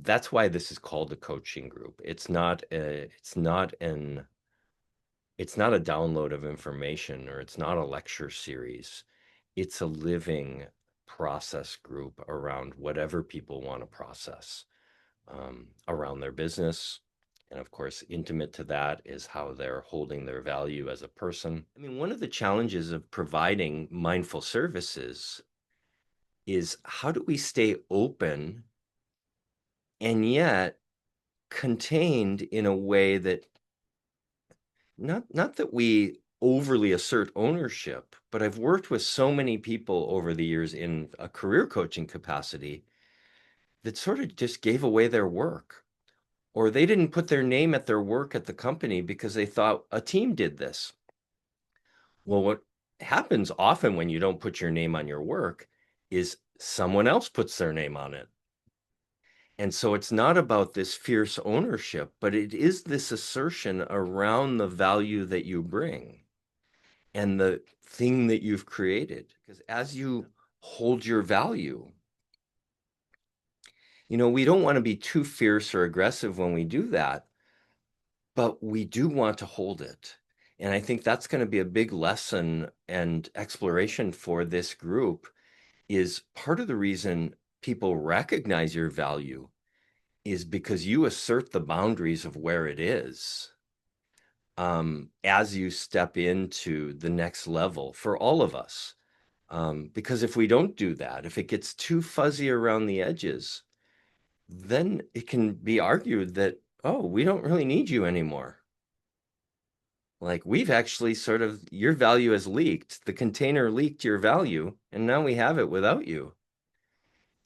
That's why this is called a coaching group. It's not a download of information, or it's not a lecture series. It's a living process group around whatever people want to process, around their business. And of course, intimate to that is how they're holding their value as a person. I mean, one of the challenges of providing mindful services is, how do we stay open and yet contained in a way that, not that we overly assert ownership, but I've worked with so many people over the years in a career coaching capacity that sort of just gave away their work, or they didn't put their name at their work at the company because they thought a team did this. Well, what happens often when you don't put your name on your work is someone else puts their name on it. And so it's not about this fierce ownership, but it is this assertion around the value that you bring and the thing that you've created. Because as you hold your value, we don't want to be too fierce or aggressive when we do that, but we do want to hold it. And I think that's going to be a big lesson and exploration for this group. Is part of the reason people recognize your value is because you assert the boundaries of where it is, as you step into the next level for all of us. Because if we don't do that, if it gets too fuzzy around the edges, then it can be argued that, oh, we don't really need you anymore. Like, we've actually sort of, your value has leaked. The container leaked your value, and now we have it without you.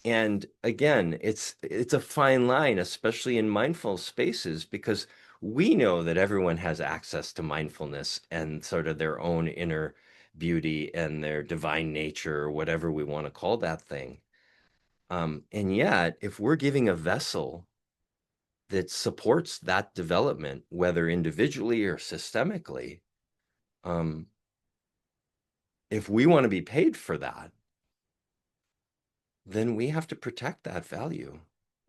And again, it's a fine line, especially in mindful spaces, because we know that everyone has access to mindfulness and sort of their own inner beauty and their divine nature, or whatever we want to call that thing. And yet, if we're giving a vessel that supports that development, whether individually or systemically, um, if we want to be paid for that, then we have to protect that value.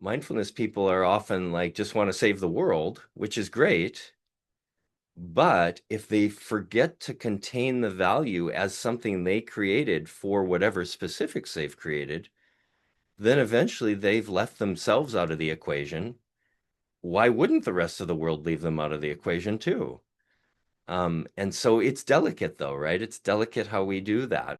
Mindfulness people are often like, just want to save the world, which is great. But if they forget to contain the value as something they created for whatever specifics they've created, then eventually they've left themselves out of the equation. Why wouldn't the rest of the world leave them out of the equation too? And so it's delicate though, right? It's delicate how we do that.